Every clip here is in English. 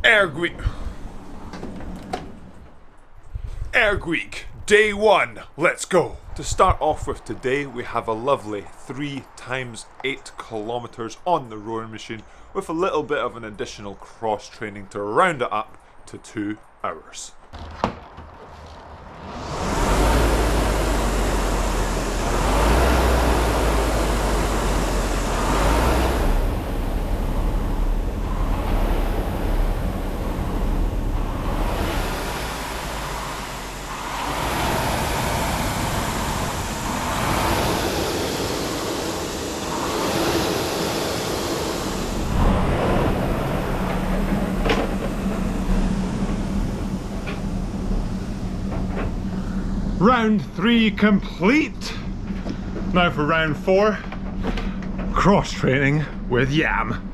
Erg Week, day 1, let's go. To start off with today, we have a lovely 3 times 8 kilometers on the rowing machine with a little bit of an additional cross training to round it up to 2 hours. Round 3 complete. Now for round 4, cross training with Yam.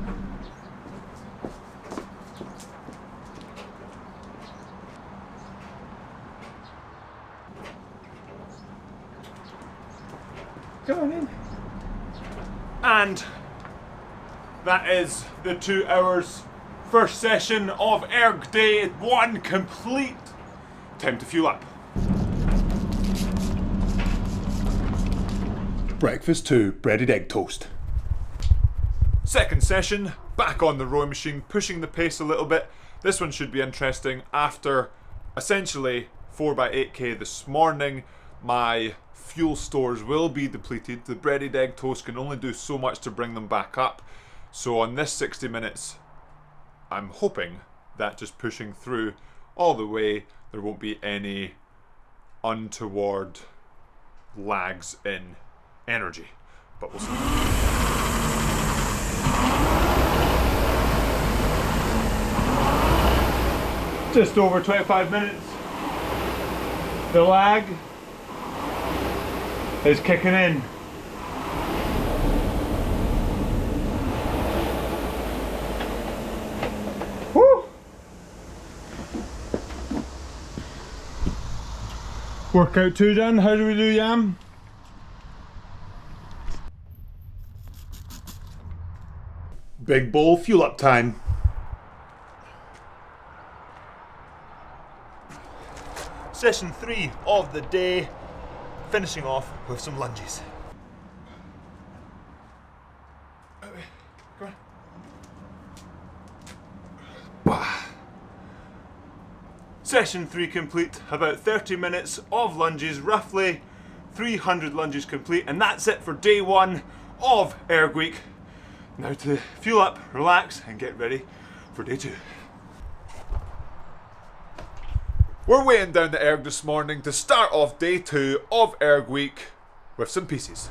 Go on in. And that is the 2 hours first session of Erg Day 1 complete. Time to fuel up. Breakfast 2, breaded egg toast. Second session, back on the rowing machine, pushing the pace a little bit. This one should be interesting. After essentially 4x8k this morning, my fuel stores will be depleted. The breaded egg toast can only do so much to bring them back up. So on this 60 minutes, I'm hoping that just pushing through all the way, there won't be any untoward lags in energy, but we'll see. Just over 25 minutes. The lag is kicking in. Woo! Workout 2 done. How do we do, Yam? Big bowl fuel up time. Session 3 of the day, finishing off with some lunges. Come on. Session 3 complete, about 30 minutes of lunges, roughly 300 lunges complete, and that's it for day 1 of Erg Week. Now to fuel up, relax, and get ready for day 2. We're weighing down the erg this morning to start off day 2 of Erg Week with some pieces.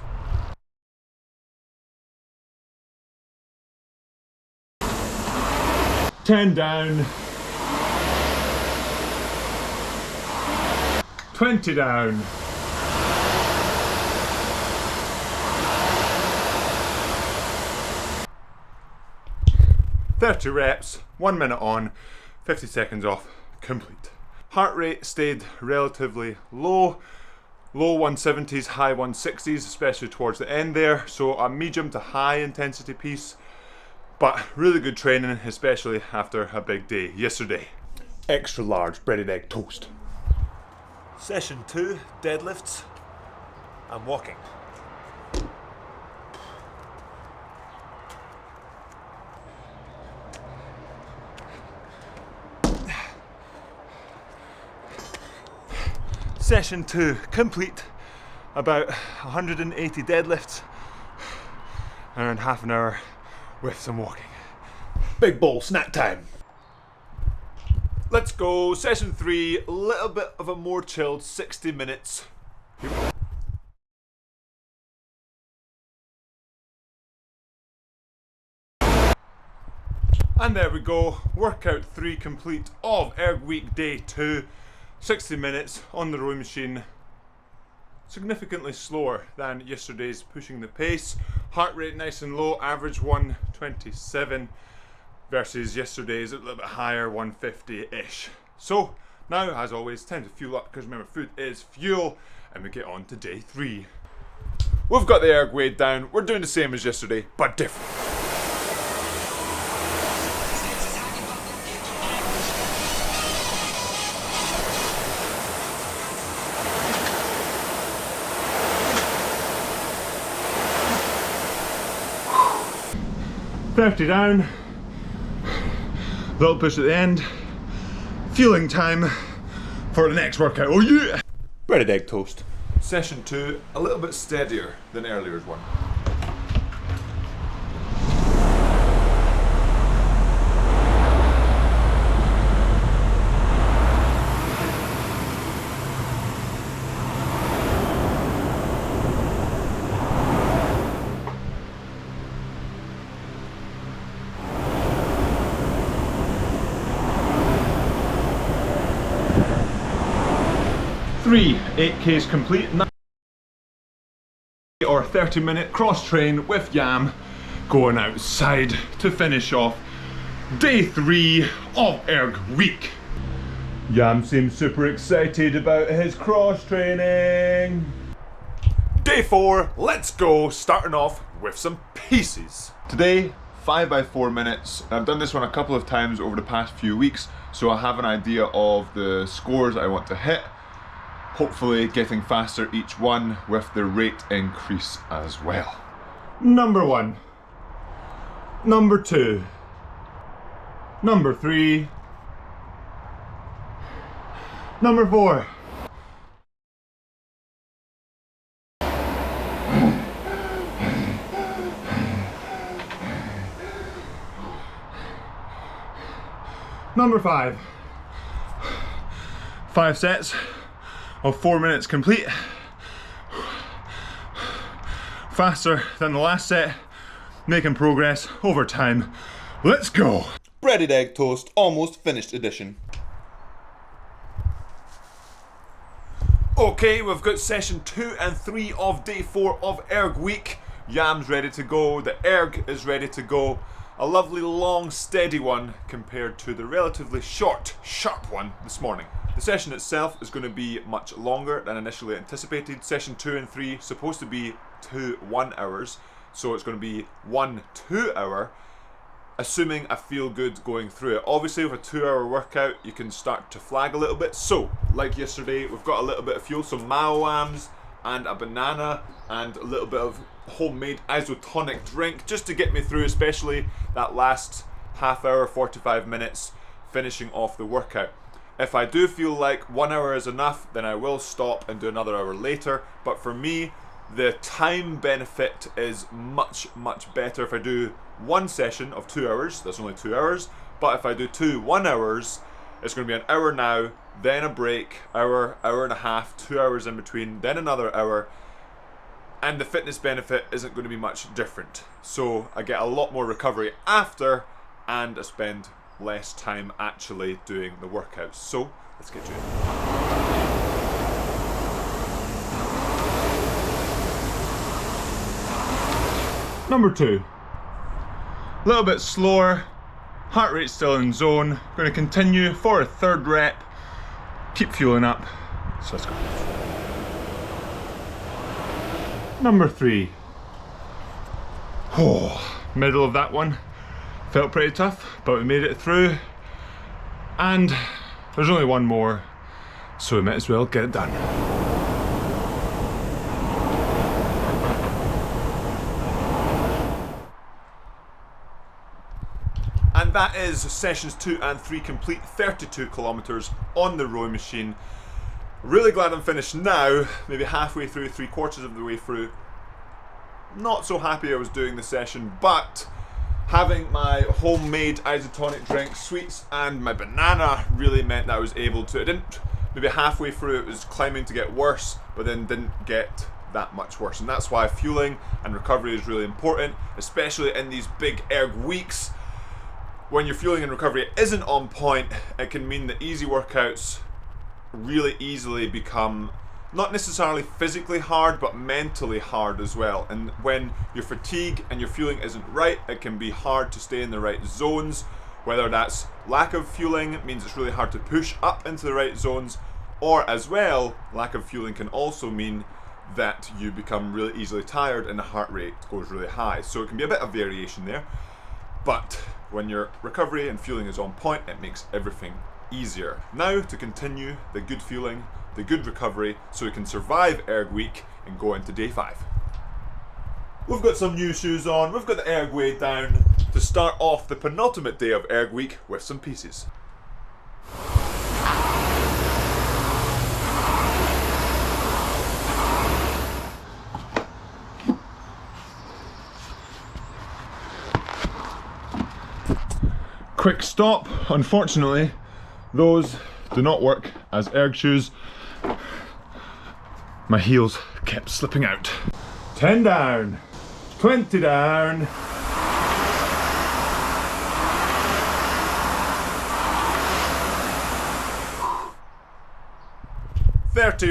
Ten down. 20 down. 30 reps, 1 minute on, 50 seconds off, complete. Heart rate stayed relatively low 170s, high 160s, especially towards the end there. So a medium to high intensity piece, but really good training, especially after a big day yesterday. Extra large breaded egg toast. Session 2, deadlifts and walking. Session 2 complete, about 180 deadlifts and around half an hour with some walking. Big bowl snack time. Let's go, session 3, a little bit of a more chilled 60 minutes. Here we go. And there we go, workout 3 complete of Erg Week day 2. 60 minutes on the rowing machine, significantly slower than yesterday's pushing the pace. Heart rate nice and low, average 127 versus yesterday's a little bit higher, 150-ish. So now, as always, time to fuel up, because remember, food is fuel, and we get on to day 3. We've got the erg weighed down, we're doing the same as yesterday, but different. 30 down, little push at the end, fueling time for the next workout. Oh yeah! Breaded egg toast. Session 2, a little bit steadier than earlier's one. Three 8Ks complete, or 30-minute cross train with Yam, going outside to finish off day 3 of Erg Week. Yam seems super excited about his cross training. Day 4, let's go, starting off with some pieces. Today, 5x4 minutes. I've done this one a couple of times over the past few weeks, so I have an idea of the scores I want to hit. Hopefully getting faster each one with the rate increase as well. Number 1, number 2, number 3, number 4. Number 5. 5 sets of 4 minutes complete. Faster than the last set, making progress over time. Let's go! Breaded egg toast, almost finished edition. Okay, we've got session 2 and 3 of day 4 of Erg Week. Yam's ready to go, the Erg is ready to go. A lovely long steady one compared to the relatively short, sharp one this morning. The session itself is going to be much longer than initially anticipated. Session 2 and 3 supposed to be 2 1 hours, so it's going to be 1 2 hour, assuming I feel good going through it. Obviously with a 2 hour workout you can start to flag a little bit, so like yesterday we've got a little bit of fuel, some Maoams and a banana and a little bit of homemade isotonic drink just to get me through, especially that last half hour, 45 minutes finishing off the workout. If I do feel like 1 hour is enough, then I will stop and do another hour later. But for me, the time benefit is much better if I do one session of 2 hours. That's only 2 hours. But if I do 2 1 hours, it's going to be an hour now, then a break, hour, hour and a half, 2 hours in between, then another hour. And the fitness benefit isn't going to be much different. So I get a lot more recovery after, and I spend less time actually doing the workouts. So let's get to it. Number 2. A little bit slower, heart rate still in zone. Going to continue for a 3rd rep. Keep fueling up. So let's go. Number 3. Oh, middle of that one. Felt pretty tough, but we made it through. And there's only one more, so we might as well get it done. And that is sessions 2 and 3 complete, 32 kilometers on the rowing machine. Really glad I'm finished now, maybe halfway through, 3/4 of the way through. Not so happy I was doing the session, but having my homemade isotonic drink, sweets, and my banana really meant that I was able to, maybe halfway through it was climbing to get worse, but then didn't get that much worse. And that's why fueling and recovery is really important, especially in these big erg weeks. When your fueling and recovery isn't on point, it can mean that easy workouts really easily become not necessarily physically hard, but mentally hard as well. And when your fatigue and your fueling isn't right, it can be hard to stay in the right zones. Whether that's lack of fueling means it's really hard to push up into the right zones, or as well, lack of fueling can also mean that you become really easily tired and the heart rate goes really high. So it can be a bit of variation there. But when your recovery and fueling is on point, it makes everything easier. Now to continue the good fueling, the good recovery, so we can survive Erg Week and go into day 5. We've got some new shoes on, we've got the erg weight down, to start off the penultimate day of Erg Week with some pieces. Quick stop, unfortunately, those do not work as erg shoes. My heels kept slipping out. 10 down, 20 down.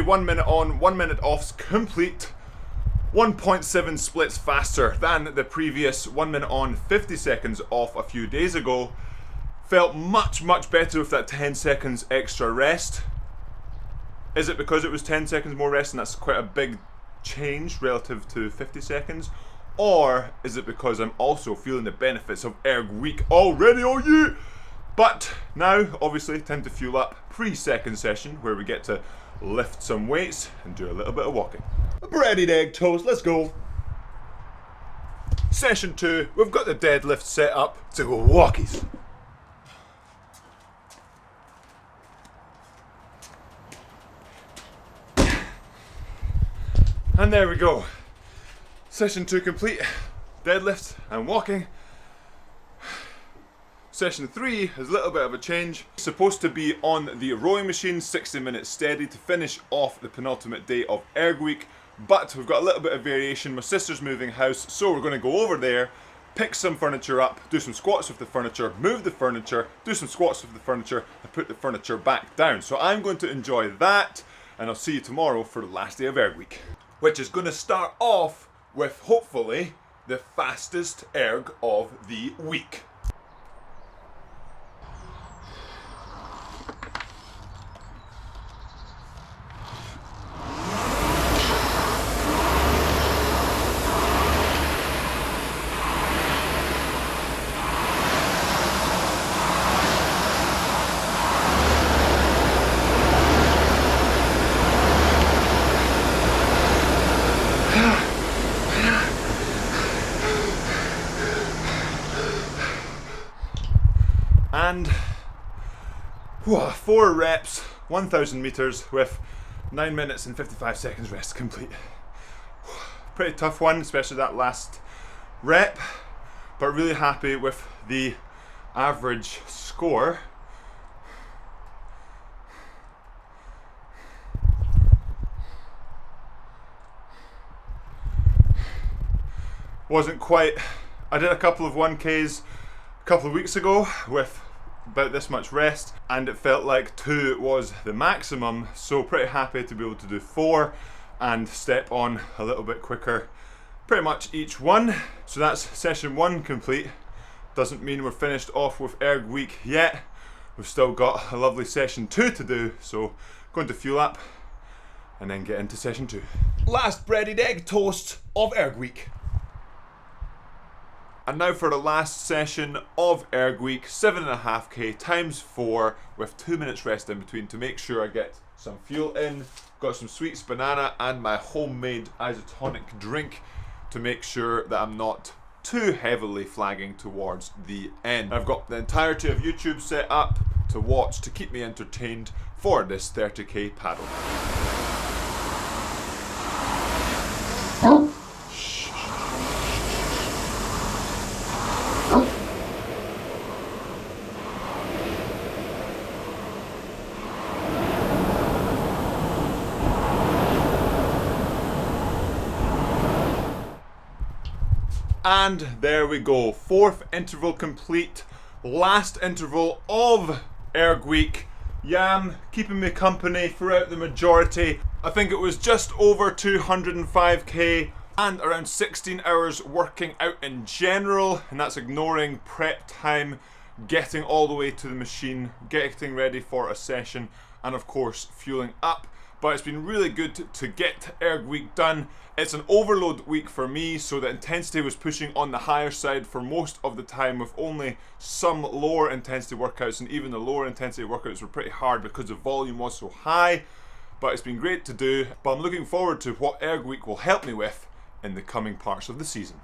"1 minute on, 1 minute off's complete. 1.7 splits faster than the previous 1 minute on, 50 seconds off a few days ago. Felt much better with that 10 seconds extra rest. Is it because it was 10 seconds more rest and that's quite a big change relative to 50 seconds? Or is it because I'm also feeling the benefits of Erg Week already, oh yeah? But now, obviously, time to fuel up pre-second session where we get to lift some weights and do a little bit of walking. Breaded egg toast, let's go. Session 2, we've got the deadlift set up to go walkies. And there we go. Session 2 complete. Deadlift and walking. Session 3 is a little bit of a change. Supposed to be on the rowing machine, 60 minutes steady to finish off the penultimate day of Erg Week. But we've got a little bit of variation. My sister's moving house, so we're going to go over there, pick some furniture up, do some squats with the furniture, move the furniture, do some squats with the furniture, and put the furniture back down. So I'm going to enjoy that, and I'll see you tomorrow for the last day of Erg Week, which is going to start off with, hopefully, the fastest erg of the week. And 4 reps, 1,000 meters with 9 minutes and 55 seconds rest complete. Pretty tough one, especially that last rep, but really happy with the average score. Wasn't quite, I did a couple of 1Ks a couple of weeks ago with about this much rest, and it felt like 2 was the maximum, so pretty happy to be able to do 4 and step on a little bit quicker pretty much each one. So that's session 1 complete. Doesn't mean we're finished off with Erg Week yet. We've still got a lovely session 2 to do, so going to fuel up and then get into session 2. Last breaded egg toast of Erg Week. And now for the last session of Erg Week, 7.5k times 4 with 2 minutes rest in between to make sure I get some fuel in. Got some sweets, banana and my homemade isotonic drink to make sure that I'm not too heavily flagging towards the end. I've got the entirety of YouTube set up to watch to keep me entertained for this 30k paddle. And there we go, 4th interval complete, last interval of Erg Week. Yam keeping me company throughout the majority. I think it was just over 205k and around 16 hours working out in general, and that's ignoring prep time, getting all the way to the machine, getting ready for a session, and of course fueling up. But it's been really good to get Erg Week done. It's an overload week for me, so the intensity was pushing on the higher side for most of the time, with only some lower intensity workouts, and even the lower intensity workouts were pretty hard because the volume was so high. But it's been great to do, but I'm looking forward to what Erg Week will help me with in the coming parts of the season.